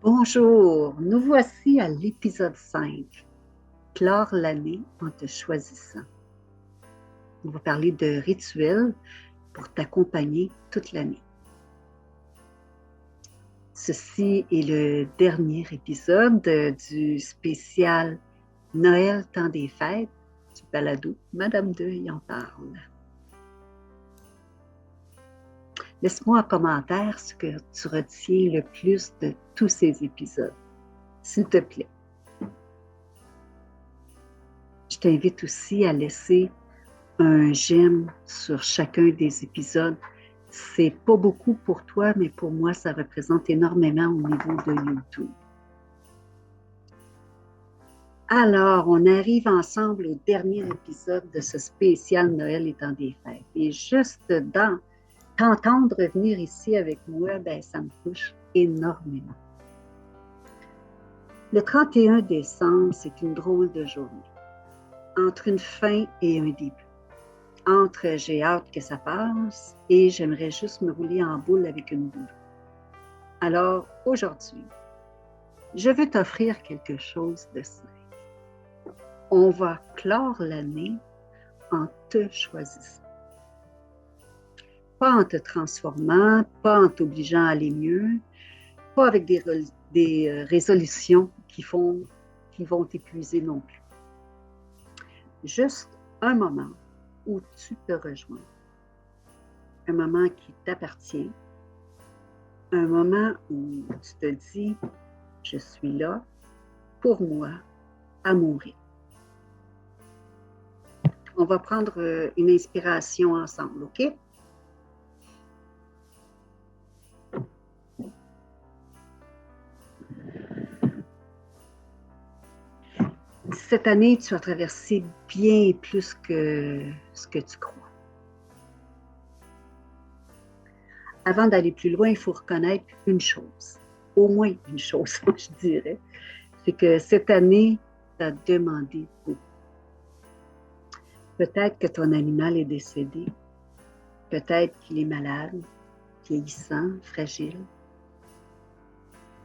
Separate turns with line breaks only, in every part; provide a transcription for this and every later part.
Bonjour, nous voici à l'épisode 5, clore l'année en te choisissant. On va parler de rituels pour t'accompagner toute l'année. Ceci est le dernier épisode du spécial Noël, temps des fêtes du balado Madame Deuil en parle. Laisse-moi en commentaire ce que tu retiens le plus de tous ces épisodes, s'il te plaît. Je t'invite aussi à laisser un j'aime sur chacun des épisodes. C'est pas beaucoup pour toi, mais pour moi, ça représente énormément au niveau de YouTube. Alors, on arrive ensemble au dernier épisode de ce spécial Noël et temps des fêtes. Et juste dans t'entendre venir ici avec moi, ça me touche énormément. Le 31 décembre, c'est une drôle de journée. Entre une fin et un début. Entre j'ai hâte que ça passe et j'aimerais juste me rouler en boule avec une boule. Alors, aujourd'hui, je veux t'offrir quelque chose de simple. On va clore l'année en te choisissant. Pas en te transformant, pas en t'obligeant à aller mieux, pas avec des résolutions qui vont t'épuiser non plus. Juste un moment où tu te rejoins. Un moment qui t'appartient. Un moment où tu te dis, je suis là pour moi à mourir. On va prendre une inspiration ensemble, OK? Cette année, tu as traversé bien plus que ce que tu crois. Avant d'aller plus loin, il faut reconnaître une chose, au moins une chose, je dirais, c'est que cette année t'a demandé beaucoup. Peut-être que ton animal est décédé, peut-être qu'il est malade, vieillissant, fragile.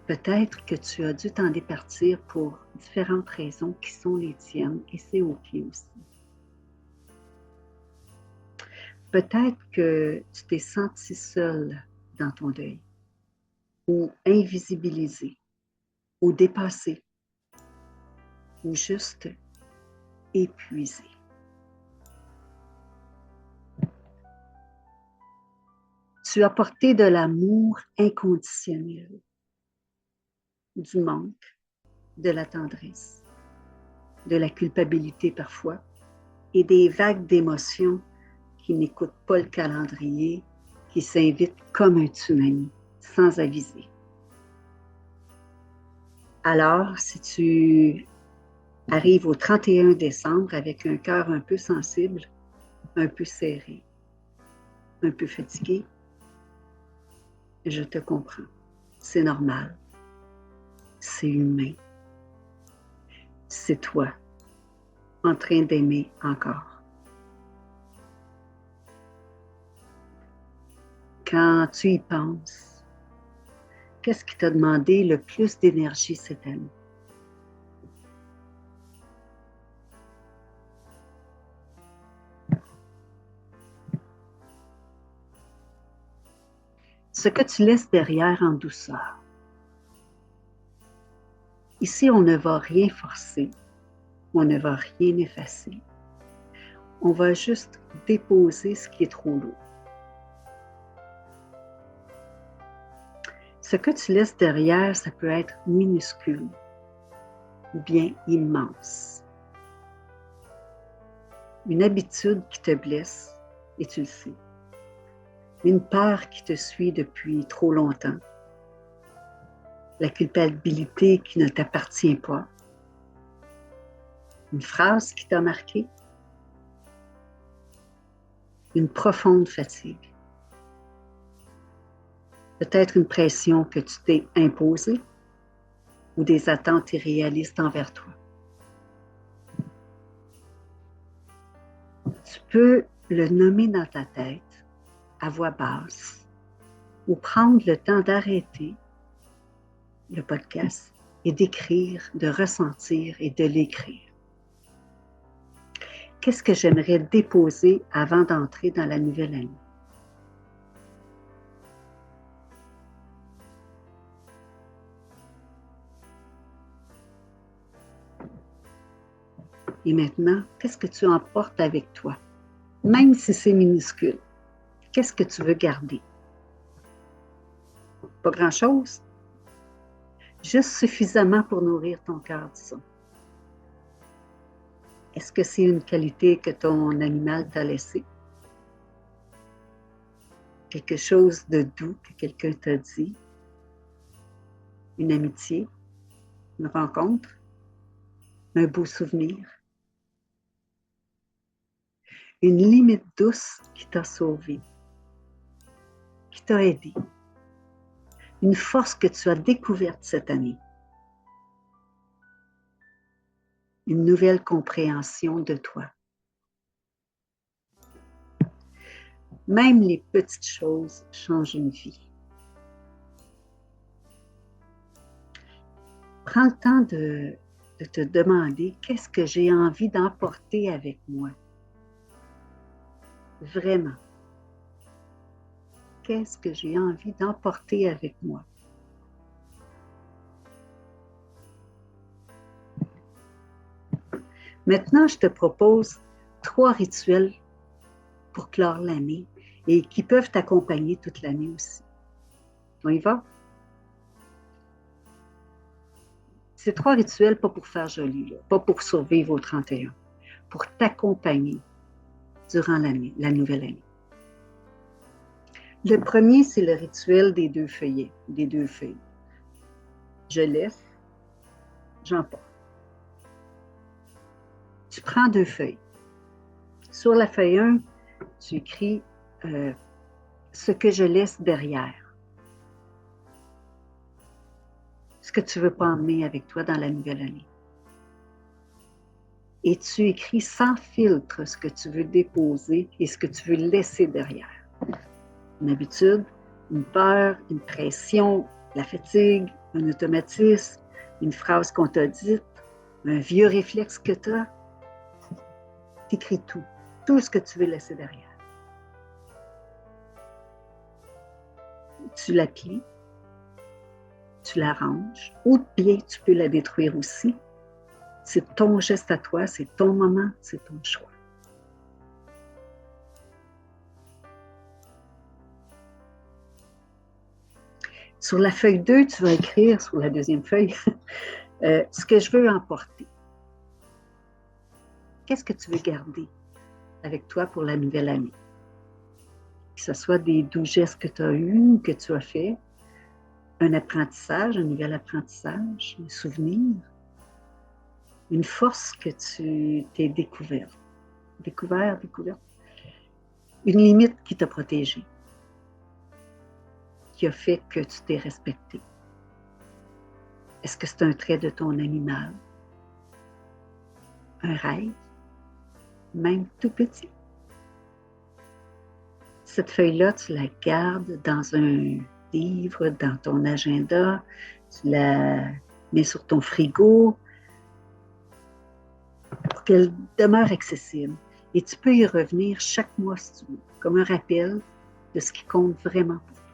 Peut-être que tu as dû t'en départir pour différentes raisons qui sont les tiennes et c'est OK aussi. Peut-être que tu t'es senti seul dans ton deuil, ou invisibilisé, ou dépassé, ou juste épuisé. Tu as porté de l'amour inconditionnel, du manque, de la tendresse, de la culpabilité parfois, et des vagues d'émotions qui n'écoutent pas le calendrier, qui s'invitent comme un tsunami, sans aviser. Alors, si tu arrives au 31 décembre avec un cœur un peu sensible, un peu serré, un peu fatigué, je te comprends. C'est normal. C'est humain. C'est toi, en train d'aimer encore. Quand tu y penses, qu'est-ce qui t'a demandé le plus d'énergie cette année? Ce que tu laisses derrière en douceur. Ici, on ne va rien forcer, on ne va rien effacer. On va juste déposer ce qui est trop lourd. Ce que tu laisses derrière, ça peut être minuscule ou bien immense. Une habitude qui te blesse, et tu le sais. Une peur qui te suit depuis trop longtemps. La culpabilité qui ne t'appartient pas. Une phrase qui t'a marqué. Une profonde fatigue. Peut-être une pression que tu t'es imposée ou des attentes irréalistes envers toi. Tu peux le nommer dans ta tête à voix basse ou prendre le temps d'arrêter le podcast et d'écrire, de ressentir et de l'écrire. Qu'est-ce que j'aimerais déposer avant d'entrer dans la nouvelle année? Et maintenant, qu'est-ce que tu emportes avec toi? Même si c'est minuscule, qu'est-ce que tu veux garder? Pas grand-chose. Juste suffisamment pour nourrir ton cœur, disons. Est-ce que c'est une qualité que ton animal t'a laissée? Quelque chose de doux que quelqu'un t'a dit? Une amitié? Une rencontre? Un beau souvenir? Une limite douce qui t'a sauvé, qui t'a aidé? Une force que tu as découverte cette année? Une nouvelle compréhension de toi? Même les petites choses changent une vie. Prends le temps de te demander qu'est-ce que j'ai envie d'emporter avec moi. Vraiment. Qu'est-ce que j'ai envie d'emporter avec moi? Maintenant, je te propose 3 rituels pour clore l'année et qui peuvent t'accompagner toute l'année aussi. On y va? C'est 3 rituels, pas pour faire joli, là, pas pour survivre au 31, pour t'accompagner durant l'année, la nouvelle année. Le premier, c'est le rituel des 2 feuillets, des 2 feuilles. Je laisse, j'emporte. Tu prends 2 feuilles. Sur la feuille 1, tu écris ce que je laisse derrière. Ce que tu ne veux pas emmener avec toi dans la nouvelle année. Et tu écris sans filtre ce que tu veux déposer et ce que tu veux laisser derrière. Une habitude, une peur, une pression, la fatigue, un automatisme, une phrase qu'on t'a dite, un vieux réflexe que tu as. Tu écris tout ce que tu veux laisser derrière. Tu la plies, tu la ranges, ou bien tu peux la détruire aussi. C'est ton geste à toi, c'est ton moment, c'est ton choix. Sur la feuille 2, tu vas écrire, sur la deuxième feuille, ce que je veux emporter. Qu'est-ce que tu veux garder avec toi pour la nouvelle année? Que ce soit des doux gestes que tu as eus, que tu as fait, un apprentissage, un nouvel apprentissage, un souvenir, une force que tu t'es découverte. Découverte. Une limite qui t'a protégé, qui a fait que tu t'es respecté. Est-ce que c'est un trait de ton animal? Un rêve? Même tout petit? Cette feuille-là, tu la gardes dans un livre, dans ton agenda, tu la mets sur ton frigo pour qu'elle demeure accessible. Et tu peux y revenir chaque mois si tu veux, comme un rappel de ce qui compte vraiment pour toi.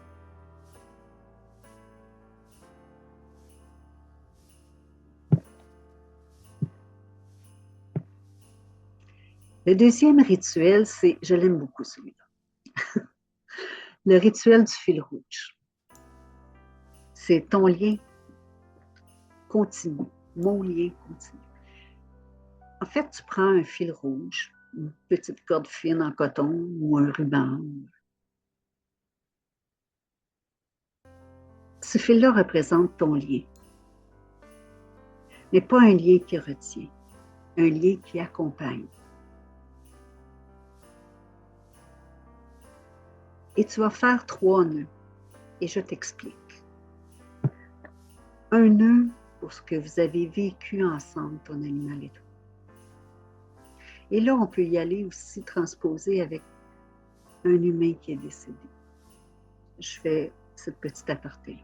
Le deuxième rituel, je l'aime beaucoup celui-là, le rituel du fil rouge. C'est ton lien continu, mon lien continu. En fait, tu prends un fil rouge, une petite corde fine en coton ou un ruban. Ce fil-là représente ton lien, mais pas un lien qui retient, un lien qui accompagne. Et tu vas faire 3 nœuds, et je t'explique. Un nœud pour ce que vous avez vécu ensemble, ton animal et toi. Et là, on peut y aller aussi transposer avec un humain qui est décédé. Je fais cette petite aparté-là.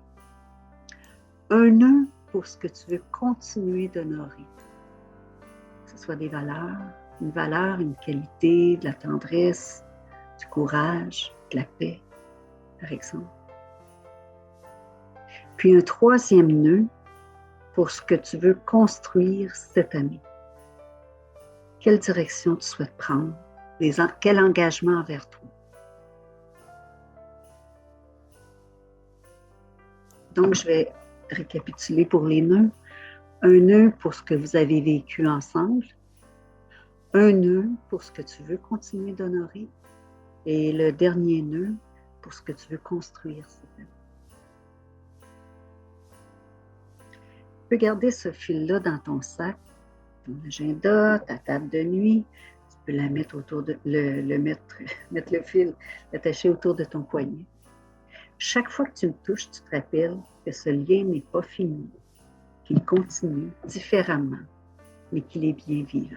Un nœud pour ce que tu veux continuer d'honorer. Que ce soit des valeurs, une qualité, de la tendresse, du courage, de la paix, par exemple. Puis un troisième nœud pour ce que tu veux construire cette année. Quelle direction tu souhaites prendre? Quel engagement envers toi? Donc, je vais récapituler pour les nœuds. Un nœud pour ce que vous avez vécu ensemble. Un nœud pour ce que tu veux continuer d'honorer. Et le dernier nœud pour ce que tu veux construire cette année. Tu peux garder ce fil-là dans ton sac, ton agenda, ta table de nuit. Tu peux la mettre autour de mettre le fil attaché autour de ton poignet. Chaque fois que tu le touches, tu te rappelles que ce lien n'est pas fini, qu'il continue différemment, mais qu'il est bien vivant.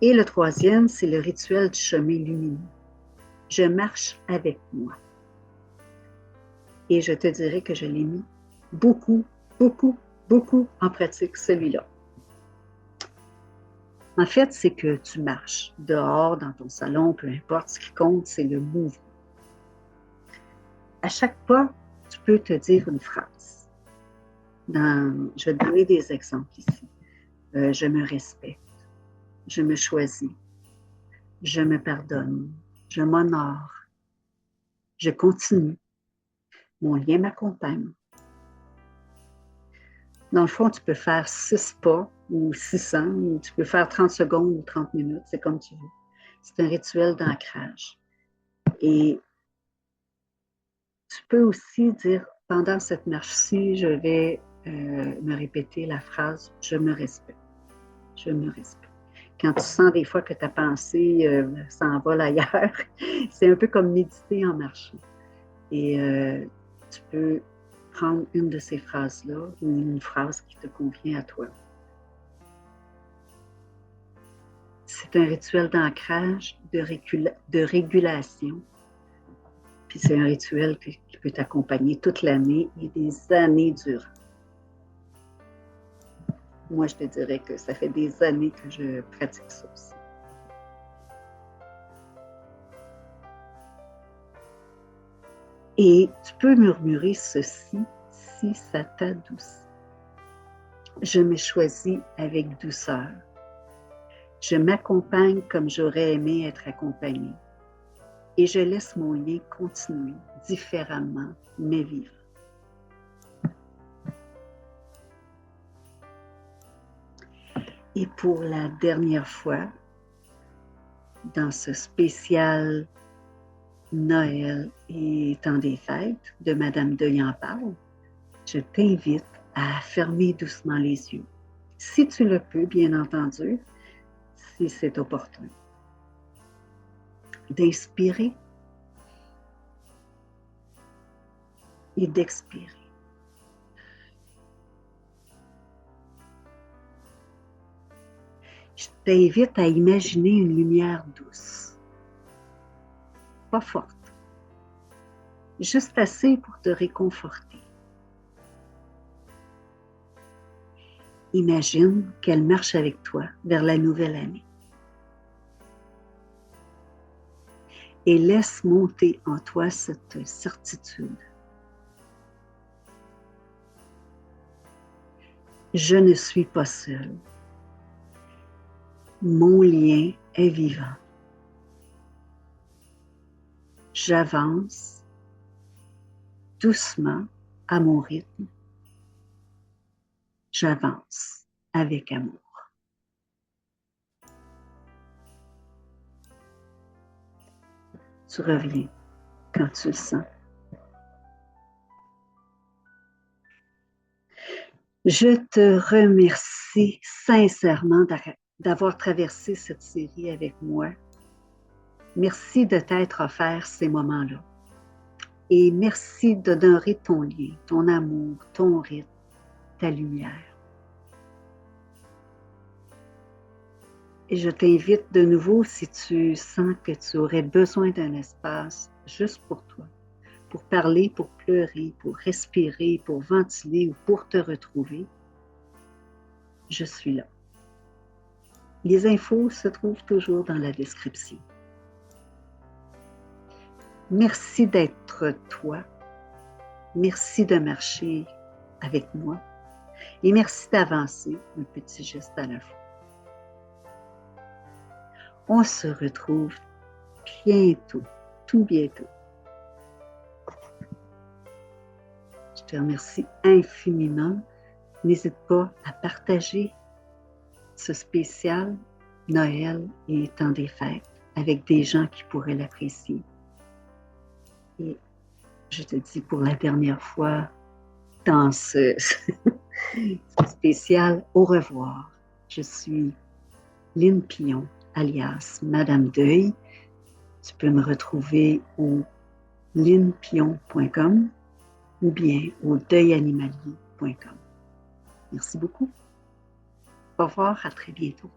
Et le troisième, c'est le rituel du chemin lumineux. Je marche avec moi. Et je te dirais que je l'ai mis beaucoup en pratique, celui-là. En fait, c'est que tu marches dehors, dans ton salon, peu importe, ce qui compte, c'est le mouvement. À chaque pas, tu peux te dire une phrase. Je vais te donner des exemples ici. Je me respecte, je me choisis, je me pardonne, je m'honore, je continue, mon lien m'accompagne. Dans le fond, tu peux faire 6 pas ou 600, ou tu peux faire 30 secondes ou 30 minutes, c'est comme tu veux. C'est un rituel d'ancrage. Et tu peux aussi dire, pendant cette marche-ci, je vais me répéter la phrase « je me respecte ». Je me respecte. Quand tu sens des fois que ta pensée s'envole ailleurs, c'est un peu comme méditer en marchant. Et tu peux prendre une de ces phrases-là ou une phrase qui te convient à toi. C'est un rituel d'ancrage, de régulation. Puis c'est un rituel qui peut t'accompagner toute l'année et des années durant. Moi, je te dirais que ça fait des années que je pratique ça aussi. Et tu peux murmurer ceci si ça t'adoucit. Je me choisis avec douceur. Je m'accompagne comme j'aurais aimé être accompagnée. Et je laisse mon lien continuer différemment, mais vivant. Et pour la dernière fois, dans ce spécial Noël et temps des fêtes de Madame Deuil en parle, je t'invite à fermer doucement les yeux. Si tu le peux, bien entendu, si c'est opportun. D'inspirer et d'expirer. Je t'invite à imaginer une lumière douce, pas forte, juste assez pour te réconforter. Imagine qu'elle marche avec toi vers la nouvelle année. Et laisse monter en toi cette certitude. Je ne suis pas seule. Mon lien est vivant. J'avance doucement à mon rythme. J'avance avec amour. Tu reviens quand tu le sens. Je te remercie sincèrement d'avoir traversé cette série avec moi. Merci de t'être offert ces moments-là. Et merci d'honorer ton lien, ton amour, ton rythme, ta lumière. Et je t'invite de nouveau, si tu sens que tu aurais besoin d'un espace juste pour toi, pour parler, pour pleurer, pour respirer, pour ventiler ou pour te retrouver, je suis là. Les infos se trouvent toujours dans la description. Merci d'être toi. Merci de marcher avec moi. Et merci d'avancer un petit geste à la fois. On se retrouve bientôt, tout bientôt. Je te remercie infiniment. N'hésite pas à partager ce spécial Noël et temps des fêtes avec des gens qui pourraient l'apprécier. Et je te dis pour la dernière fois dans ce spécial, au revoir. Je suis Lynne Pillon, alias Madame Deuil. Tu peux me retrouver au lynnepillon.com ou bien au deuilanimalier.com. Merci beaucoup. Au revoir, à très bientôt.